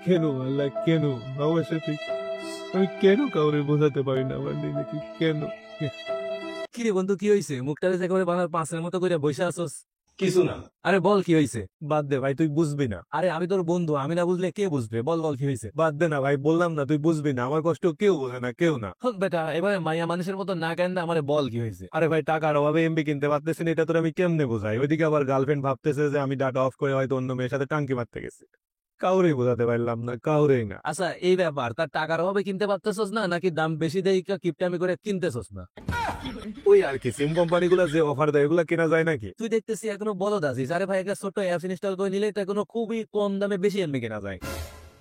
কেন আল্লাহ কেন আমার সাথে আমি কেন কাউরে বোঝাতে পারি না আমার নিজেকে কেন? কি রে বন্ধু, কি হইছে? মুখটারে যে করে বাংলার পাঁচের মতো করে বসে আছোস? কিছু না, আরে বল কি হইছে? বাদ দে ভাই, তুই বুঝবি না। আরে আমি তোর বন্ধু, আমি না বুঝলে কে বুঝবে? বল বল কি হইছে? বাদ দে না ভাই, বললাম না তুই বুঝবি না, আমার কষ্ট কেউ বোঝে না, কেউ না। হোক বেটা, এবারে মাইয়া মানুষের মতো না কেন, আমারে বল কি হয়েছে? আরে ভাই, টাকার অভাবে এমবি কিনতে পারতেছি না, এটা তোর আমি কেমনে বোঝাই? ওইদিকে আবার গার্লফ্রেন্ড ভাবতেছে যে আমি ডাটা অফ করে হয়তো অন্য মেয়ের সাথে টাঙ্কি মারতে গেছি। কাউরেই বোঝাতে পারলাম না, কাউরেই না। আচ্ছা, এই ব্যাপার, তার টাকার অভাবে কিনতে পারতেছস না, নাকি দাম বেশি দেই কিপটামি করে কিনতেছস না? ওই আর কি, সিম কোম্পানি গুলা যে অফার দেয় ওগুলা কেনা যায় নাকি? তুই দেখতেছি এখনো বলদ আছিস। আরে ভাই, একটা ছোট্ট অ্যাপ ইনস্টল করে নিলে এটা কোনো খুবই কম দামে বেশি এমবি কেনা যায়।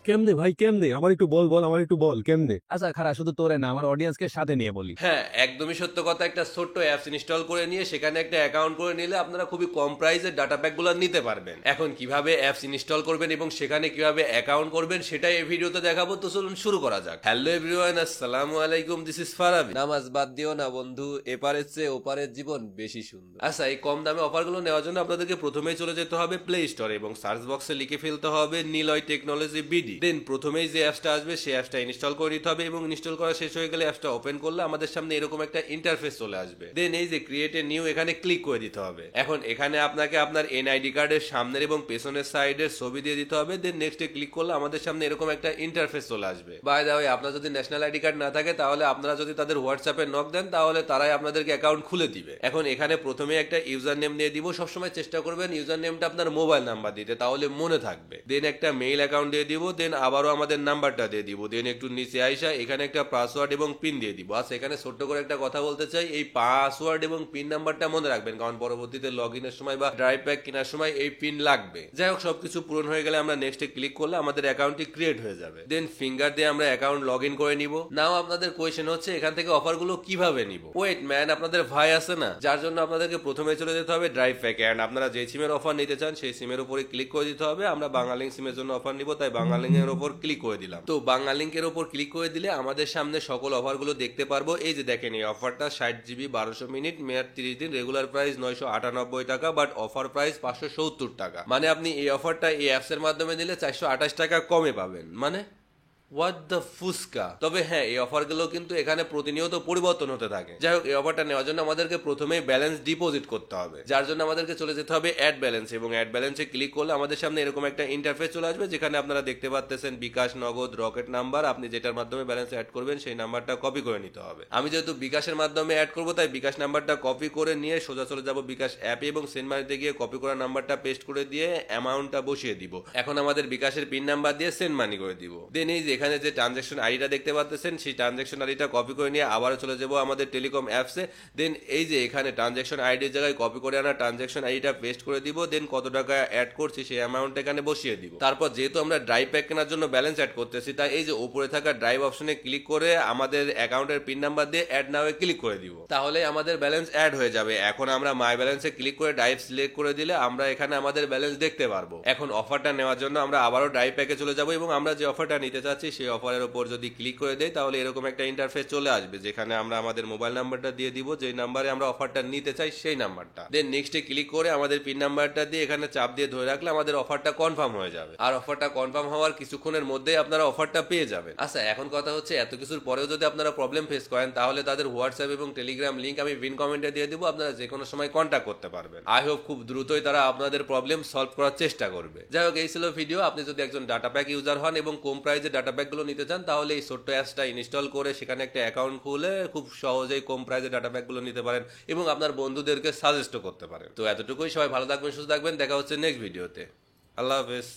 কেমনে ভাই কেমনে? আমার একটু বল বল, আমার একটু বল কেমনে। আচ্ছা খারাপ, শুধু তোরে না, আমার অডিয়েন্সকে সাথে নিয়ে বলি। হ্যাঁ, একদমই সত্য কথা। একটা ছোট্ট অ্যাপস ইনস্টল করে নিয়ে সেখানে একটা অ্যাকাউন্ট করে নিলে আপনারা খুবই কম প্রাইসে ডাটা প্যাকগুলো নিতে পারবেন। এখন কিভাবে অ্যাপস ইনস্টল করবেন এবং সেখানে কিভাবে অ্যাকাউন্ট করবেন সেটাই এই ভিডিওতে দেখাবো। তো চলুন শুরু করা যাক। হ্যালো এভরিওয়ান, আসসালামু আলাইকুম, দিস ইজ ফারাবি। নামাজ বাদ দিও না বন্ধু, এপারের চেয়ে ওপারের জীবন বেশি সুন্দর। আচ্ছা, এই কম দামে অফারগুলো নেওয়ার জন্য আপনাদেরকে প্রথমেই চলে যেতে হবে প্লে স্টোরে এবং সার্চ বক্সে লিখে ফেলতে হবে নিলয় টেকনোলজি বিডি। দেন প্রথমেই যে অ্যাপসটা আসবে সেই অ্যাপসটা ইনস্টল করে নিতে হবে এবং ইনস্টল করা শেষ হয়ে গেলে অ্যাপসটা ওপেন করলে আমাদের সামনে এরকম একটা ইন্টারফেস চলে আসবে। দেন এই যে ক্রিয়েট এ নিউ, এখানে ক্লিক করে দিতে হবে। এখন এখানে আপনাকে আপনার এনআইডি কার্ডের সামনের এবং পেছনের সাইডের ছবি দিয়ে দিতে হবে। দেন নেক্সটে ক্লিক করলে আমাদের সামনে এরকম একটা ইন্টারফেস চলে আসবে। বাই দা ওয়ে, আপনার যদি ন্যাশনাল আইডি কার্ড না থাকে তাহলে আপনারা যদি তাদের হোয়াটসঅ্যাপে নক দেন তাহলে তারাই আপনাদেরকে অ্যাকাউন্ট খুলে দিবে। এখন এখানে প্রথমে একটা ইউজার নেম দিয়ে দিব। সবসময় চেষ্টা করবেন ইউজার নেমটা আপনার মোবাইল নাম্বার দিতে, তাহলে মনে থাকবে। দেন একটা মেইল অ্যাকাউন্ট দিয়ে দিব। দেন আবারও আমাদের নাম্বারটা দিয়ে দিব। দেন একটু নিচে আইসা এখানে একটা পাসওয়ার্ড এবং পিন দিয়ে দিব। আচ্ছা, এখানে ছোট্ট করে একটা কথা বলতে চাই, এই পাসওয়ার্ড এবং পিন নাম্বারটা মনে রাখবেন, কারণ পরবর্তীতে লগ ইনের সময় বা ড্রাইভ প্যাক কেনার সময় এই পিন লাগবে। যাই হোক, সবকিছু পূরণ হয়ে গেলে আমরা নেক্সটে ক্লিক করলে আমাদের অ্যাকাউন্টটি ক্রিয়েট হয়ে যাবে। দেন ফিঙ্গার দিয়ে আমরা অ্যাকাউন্ট লগ ইন করে নিব। নাও আপনাদের কোয়েশ্চেন হচ্ছে এখান থেকে অফারগুলো কিভাবে নিব। ওয়েট ম্যান, আপনাদের ভাই আছে না, যার জন্য আপনাদেরকে প্রথমে চলে যেতে হবে ড্রাইভ প্যাকে। এন্ড আপনারা যে সিমের অফার নিতে চান সেই সিমের উপরে ক্লিক করে দিতে হবে। আমরা বাংলালিংক সিমের জন্য অফার নিব, তাই বাংলালিংক এর উপর ক্লিক করে দিলাম। তো বাংলালিংক এর উপর ক্লিক করে দিলে আমাদের সামনে সকল অফারগুলো দেখতে পারবো। এই যে দেখেন, এই অফারটা 60 GB 1200 মিনিট, মেয়াদ 30 দিন, রেগুলার প্রাইস 998 টাকা, বাট অফার প্রাইস 570 টাকা। মানে আপনি এই অফারটা এই অ্যাপস এর মাধ্যমে নিলে 428 টাকা কমে পাবেন। মানে হোয়াট দ্য ফুসকা। তবে হ্যাঁ, এই অফারগুলো কিন্তু এখানে প্রতিনিয়ত পরিবর্তন হতে থাকে। যাই হোক, এই অফারটা নেওয়ার জন্য আমাদেরকে প্রথমেই ব্যালেন্স ডিপোজিট করতে হবে, যার জন্য আমাদেরকে চলে যেতে হবে অ্যাড ব্যালেন্স এবং অ্যাড ব্যালেন্সে ক্লিক করলে আমাদের সামনে এরকম একটা ইন্টারফেস চলে আসবে, যেখানে আপনারা দেখতে পাচ্ছেন বিকাশ, নগদ, রকেট নাম্বার। আপনি যেটার মাধ্যমে ব্যালেন্স অ্যাড করবেন সেই নাম্বারটা কপি করে নিতে হবে। আমি যেহেতু বিকাশের মাধ্যমে অ্যাড করবো, তাই বিকাশ নাম্বারটা কপি করে নিয়ে সোজা চলে যাব বিকাশ অ্যাপে এবং সেন্ড মানিতে গিয়ে কপি করা নাম্বারটা পেস্ট করে দিয়ে অ্যামাউন্টটা বসিয়ে দিব। এখন আমাদের বিকাশের পিন নাম্বার দিয়ে সেন্ড মানি করে দিব। দেন এই যে এখানে যে ট্রানজাকশন আইডিটা দেখতে পাচ্ছেন, সেই ট্রানজাকশন আইডিটা কপি করে নিয়ে আবার চলে যাব আমাদের টেলিকম অ্যাপসে। দেন এই যে এখানে ট্রানজাকশন আইডির জায়গায় কপি করে আনা ট্রানজাকশন আইডিটা পেস্ট করে দিব। দেন কত টাকা অ্যাড করছি সেই অ্যামাউন্ট এখানে বসিয়ে দিব। তারপর যেহেতু আমরা ড্রাইভ প্যাক কেনার জন্য ব্যালেন্স অ্যাড করতেছি, তাই এই যে উপরে থাকা ড্রাইভ অপশনে ক্লিক করে আমাদের অ্যাকাউন্টের পিন নাম্বার দিয়ে অ্যাড নাওয়ে ক্লিক করে দিব। তাহলে আমাদের ব্যালেন্স অ্যাড হয়ে যাবে। এখন আমরা মাই ব্যালেন্সে ক্লিক করে ড্রাইভ সিলেক্ট করে দিলে আমরা এখানে আমাদের ব্যালেন্স দেখতে পারবো। এখন অফারটা নেওয়ার জন্য আমরা আবারও ড্রাইভ প্যাকে চলে যাব এবং আমরা যে অফারটা নিতে চাচ্ছি সেই অফারের উপর যদি ক্লিক করে দেয় তাহলে এরকম একটা ইন্টারফেস চলে আসবে, যেখানে আমরা আমাদের মোবাইল নাম্বারটা দিয়ে দিব, যে নাম্বারে আমরা অফারটা নিতে চাই সেই নাম্বারটা। দেন নেক্সটে ক্লিক করে আমাদের পিন নাম্বারটা দিয়ে এখানে চাপ দিয়ে ধরে রাখলে আমাদের অফারটা কনফার্ম হয়ে যাবে। আর অফারটা কনফার্ম হওয়ার কিছুক্ষণের মধ্যেই আপনারা অফারটা পেয়ে যাবেন। আচ্ছা, এখন কথা হচ্ছে এত কিছুর পরেও যদি আপনারা প্রবলেম ফেস করেন তাহলে তাদের হোয়াটসঅ্যাপ এবং টেলিগ্রাম লিংক আমি পিন কমেন্টে দিয়ে দিব, আপনারা যে কোনো সময় কন্ট্যাক্ট করতে পারবেন। আই হোপ খুব দ্রুতই তারা আপনাদের প্রবলেম সলভ করার চেষ্টা করবে। যাই হোক, এই ছিল ভিডিও। আপনি যদি একজন ডাটা প্যাক ইউজার হন এবং কম প্রাইসে ডাটা প্যাকগুলো নিতে চান তাহলে এই ছোট্ট অ্যাপসটা ইনস্টল করে সেখানে একটা অ্যাকাউন্ট খুলে খুব সহজেই কম প্রাইসে ডাটা প্যাকগুলো নিতে পারেন এবং আপনার বন্ধুদেরকে সাজেস্টও করতে পারেন। তো এতটুকুই, সবাই ভালো থাকবেন, সুস্থ থাকবেন, দেখা হচ্ছে নেক্সট ভিডিওতে। আল্লাহ হাফেজ।